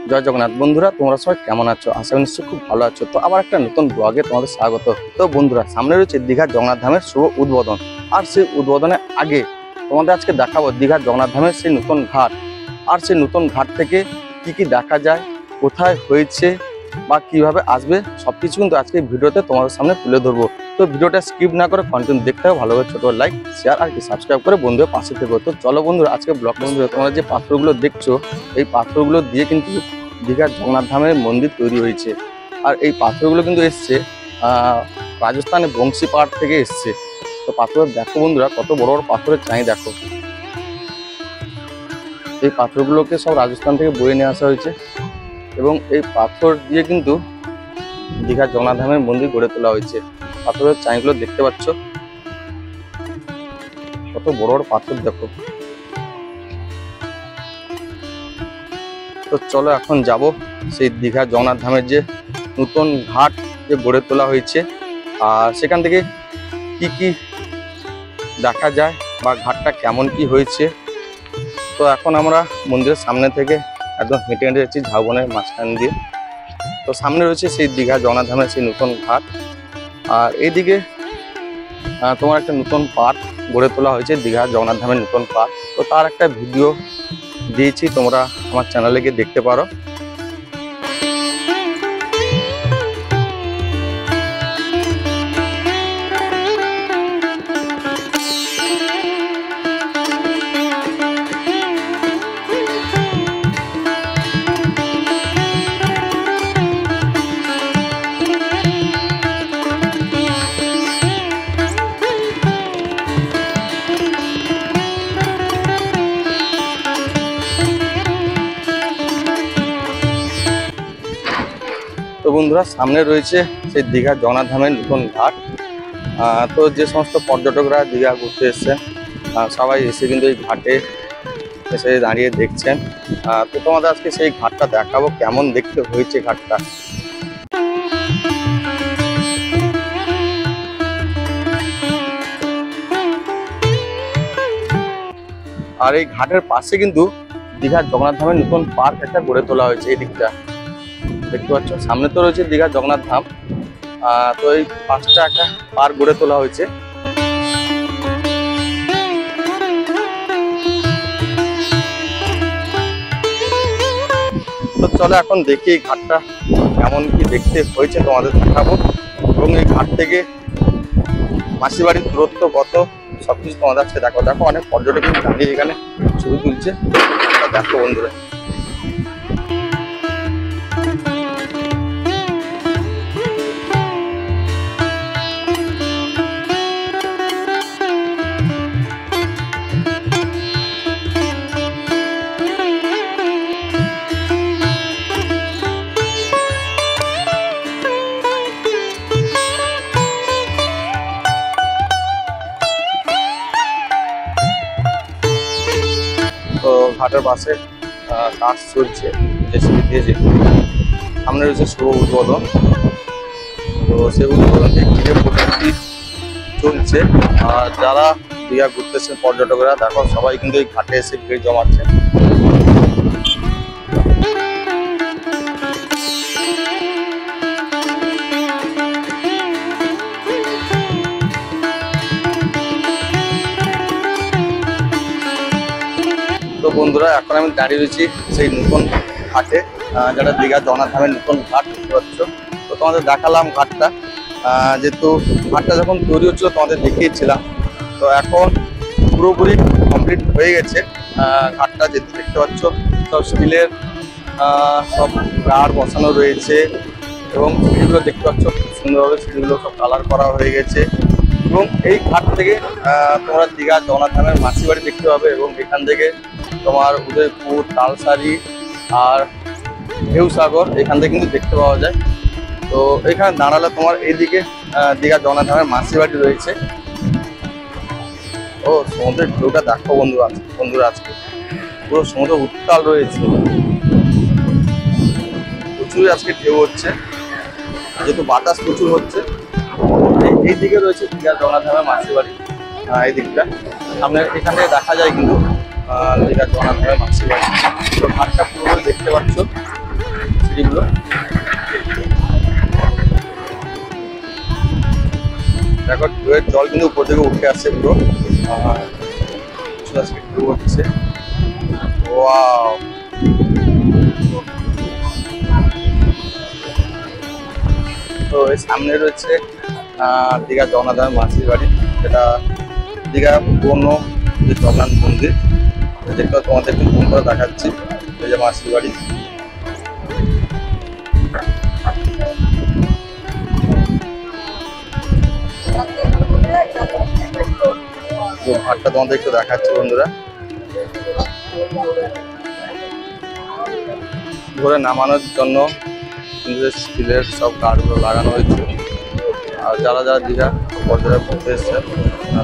জয় জগন্নাথ বন্ধুরা, তোমরা সবাই কেমন আছো? আশা করি নিশ্চয়ই খুব ভালো আছো। তো আবার একটা নতুন ব্লগে তোমাদের স্বাগত। তো বন্ধুরা, সামনে রয়েছে দীঘার জগন্নাথ ধামের শুভ উদ্বোধন। আর সেই উদ্বোধনের আগে তোমাদের আজকে দেখাবো দীঘার জগন্নাথ ধামের সেই নতুন ঘাট। আর সেই নতুন ঘাট থেকে কি কি দেখা যায়, কোথায় হয়েছে বা কিভাবে আসবে, সবকিছু কিন্তু আজকে ভিডিওতে তোমাদের সামনে তুলে ধরবো। তো ভিডিওটা স্কিপ না করে কন্টিনিউ দেখতে হবে। ভালো করে ছোট লাইক, শেয়ার আর কি সাবস্ক্রাইব করে বন্ধুদের পাশে থেকো। তো চলো বন্ধুরা, আজকে ব্লগ বন্ধুরা, তোমরা যে পাথরগুলো দেখছো, এই পাথরগুলো দিয়ে কিন্তু দীঘার জগন্নাথ ধামের মন্দির তৈরি হয়েছে। আর এই পাথরগুলো কিন্তু এসছে রাজস্থানে বংশী পাহাড় থেকে এসছে। তো পাথর দেখো বন্ধুরা, কত বড় বড় পাথরের চাই দেখো। এই পাথরগুলোকে সব রাজস্থান থেকে বয়ে নিয়ে আসা হয়েছে এবং এই পাথর দিয়ে কিন্তু দীঘার জগন্নাথ ধামের মন্দির গড়ে তোলা হয়েছে। পাথরের চাইগুলো দেখতে পাচ্ছ, কত বড় বড় পাথর দেখো। তো চলো এখন যাব সেই দীঘার জগন্নাথ ধামের যে নতুন ঘাট যে গড়ে তোলা হয়েছে, আর সেখান থেকে কি কি দেখা যায় বা ঘাটটা কেমন কি হয়েছে। তো এখন আমরা মন্দিরের সামনে থেকে একদম হেঁটে হেঁটে যাচ্ছি ঝাউবনের মাঝখান দিয়ে। তো সামনে রয়েছে সেই দীঘা জগন্নাথ ধামের সেই নতুন ঘাট। আর এইদিকে তোমার একটা নতুন পার্ক গড়ে তোলা হয়েছে, দীঘা জগন্নাথ ধামের নতুন পার্ক। তো তার একটা ভিডিও দিয়েছি, তোমরা আমার চ্যানেলে গিয়ে দেখতে পারো। তো বন্ধুরা, সামনে রয়েছে সেই দীঘার জগন্নাথ ধামের নতুন ঘাট। তো যে সমস্ত পর্যটকরা দীঘা ঘুরতে এসছেন, সবাই এসে কিন্তু এই ঘাটে এসে দাঁড়িয়ে দেখছেন। তো তোমাদের আজকে সেই ঘাটটা দেখাবো, কেমন দেখতে হয়েছে ঘাটটা। আর এই ঘাটের পাশে কিন্তু দীঘার জগন্নাথ ধামের নতুন পার্ক একটা গড়ে তোলা হয়েছে। এই দিকটা দেখতে পাচ্ছ, সামনে তো রয়েছে দীঘার জগন্নাথ ধাম। তো এই পাঁচটা একটা পার্ক গড়ে তোলা হয়েছে। তো চলো এখন দেখি এই ঘাটটা কেমন কি দেখতে হয়েছে, তোমাদের দেখাবো। এবং এই ঘাট থেকে মাসি বাড়ির দূরত্ব কত, সবকিছু তোমাদের আজকে দেখো। দেখো অনেক পর্যটক কিন্তু দাঁড়িয়ে এখানে ছবি তুলছে, দেখো বন্ধুরা। তো ঘাটের পাশে কাজ চলছে, জেসিবি দিয়েছে। সামনে রয়েছে শুভ উদ্বোধন। তো সেই উদ্বোধনকে ঘিরে প্রস্তুতি চলছে। আর যারা দীঘা ঘুরতেছেন পর্যটকরা, দেখো সবাই কিন্তু এই ঘাটে এসে ভিড় জমাচ্ছে। তো বন্ধুরা, এখন আমি দাঁড়িয়ে রয়েছি সেই নতুন ঘাটে, যেটা দীঘা জগন্নাথ ধামের নতুন ঘাট দেখতে পাচ্ছ। তো তোমাদের দেখালাম ঘাটটা, যেহেতু ঘাটটা যখন তৈরি হচ্ছিল তোমাদের দেখিয়েছিলাম। তো এখন পুরোপুরি কমপ্লিট হয়ে গেছে ঘাটটা, যেহেতু দেখতে পাচ্ছ সব স্টিলের সব গার্ড বসানো রয়েছে। এবং সিঁড়িগুলো দেখতে পাচ্ছ খুব সুন্দরভাবে, সিঁড়িগুলো সব কালার করা হয়ে গেছে। এবং এই ঘাট থেকে তোমরা দীঘা জগন্নাথ ধামের মাসি বাড়ি দেখতে পাবে। এবং এখান থেকে তোমার উদয়পুর, তালসারি আর ঢেউসাগর এখান থেকে কিন্তু দেখতে পাওয়া যায়। তো এখানে দাঁড়ালে তোমার এইদিকে দীঘা জগন্নাথ ধামের মাসি বাড়ি রয়েছে। ও সমুদ্রের ঢেউটা দেখো বন্ধুরা আজকে পুরো সমুদ্র উত্তাল রয়েছে, প্রচুর আজকে ঢেউ হচ্ছে, যেহেতু বাতাস প্রচুর হচ্ছে। এই দিকে রয়েছে দীঘা জগন্নাথ ধামের মাসি বাড়ি, এই দিকটা সামনে এখানে দেখা যায় কিন্তু দীঘা জগন্নাথ ধামের মাসি বাড়ি। তো ঘাটটা পুরোপুরি দেখতে পাচ্ছ। সিঁড়িগুলো। দেখো ঢেউয়ের জল কিন্তু উপর থেকে উঠে আসছে পুরো, ঢেউ হচ্ছে। ওয়াও, তো এর সামনে রয়েছে দীঘা জগন্নাথ মাসির বাড়ি, যেটা দীঘা পুরনো যে জগন্নাথ মন্দির, যেটা তোমাদের একটু ফোন করে দেখাচ্ছি। এই যে মাসির বাড়ি, তো ঘাটটা তোমাদের একটু দেখাচ্ছি বন্ধুরা। ধরে নামানোর জন্য স্টিলের সব গার্ডগুলো লাগানো হয়েছে। আর যারা যারা দীঘা পর্যটক ঘুরতে এসছে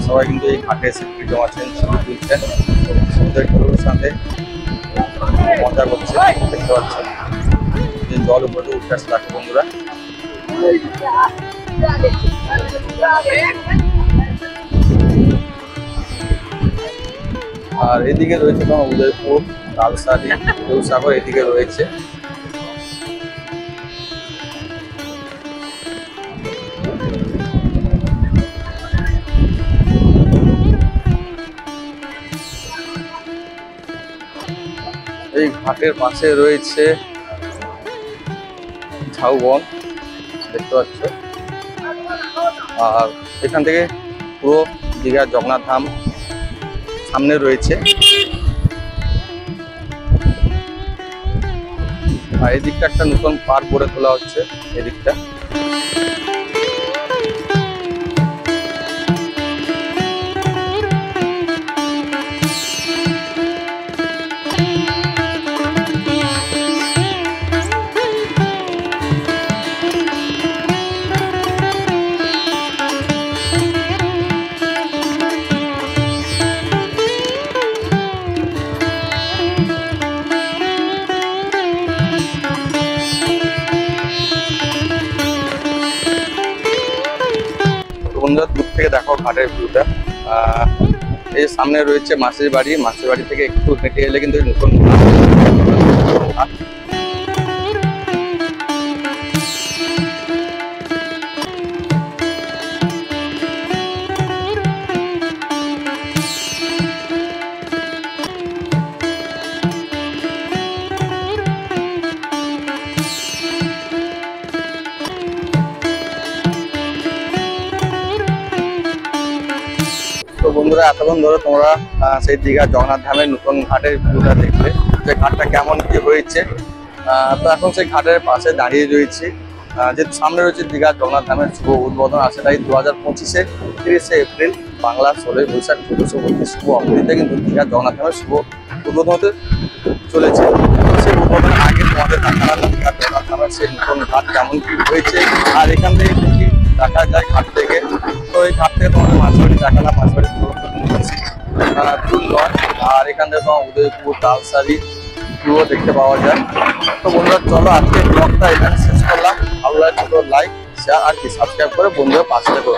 সবাই কিন্তু এই ঘাটে এসে ভিড় জমাচ্ছেন, ছবি তুলছেন, সমুদ্রের ঢেউয়ের সাথে মজা করছে। দেখতে পাচ্ছেন যে জল উপরে উঠে আসছে, দেখো বন্ধুরা। আর এদিকে রয়েছে তোমার উদয়পুর, তালসারি, দেউসাগর এদিকে রয়েছে। এই ঘাটের পাশে রয়েছে ঝাউবন, দেখতে পাচ্ছ। আর এখান থেকে পুরো দীঘার জগন্নাথ ধাম সামনে রয়েছে। আর এদিকটা একটা নতুন পার্ক গড়ে তোলা হচ্ছে এদিকটা। বন্ধুরা দূর থেকে দেখো ঘাটের ভিউটা। এই সামনে রয়েছে মাসির বাড়ি, মাসির বাড়ি থেকে একটু হেঁটে এলে কিন্তু নতুন ঘাট। তো বন্ধুরা এতক্ষণ ধরে তোমরা সেই দীঘা জগন্নাথ ধামের নতুন ঘাটের ভিউটা দেখলে, যে ঘাটটা কেমন কি হয়েছে। তো এখন সেই ঘাটের পাশে দাঁড়িয়ে রয়েছি, যেহেতু সামনে রয়েছে দীঘা জগন্নাথ ধামের শুভ উদ্বোধন আছে, তাই 2025-এ 30শে এপ্রিল বাংলা 16ই বৈশাখ 1432 শুভ অবধিতে কিন্তু দীঘা জগন্নাথ ধামের শুভ উদ্বোধন হতে চলেছে। সেই উদ্বোধনের আগে তোমাদের দেখালাম দীঘা জগন্নাথ ধামের সেই নতুন ঘাট কেমন কি হয়েছে, আর এখান থেকে কি দেখা যায় ঘাট থেকে। তো এই ঘাট থেকে তোমাদের মাছবাড়ি দেখালাম, মাছবাড়ি দূর নয়। আর এখান থেকে তোমার উদয়পুর, তালসারি পুরো দেখতে পাওয়া যায়। তো বন্ধুরা চলো আজকে ব্লগটা এখানে শেষ করলাম। ভালো লাগলে লাইক, শেয়ার আর কি সাবস্ক্রাইব করে বন্ধুদের পাশে থেকো।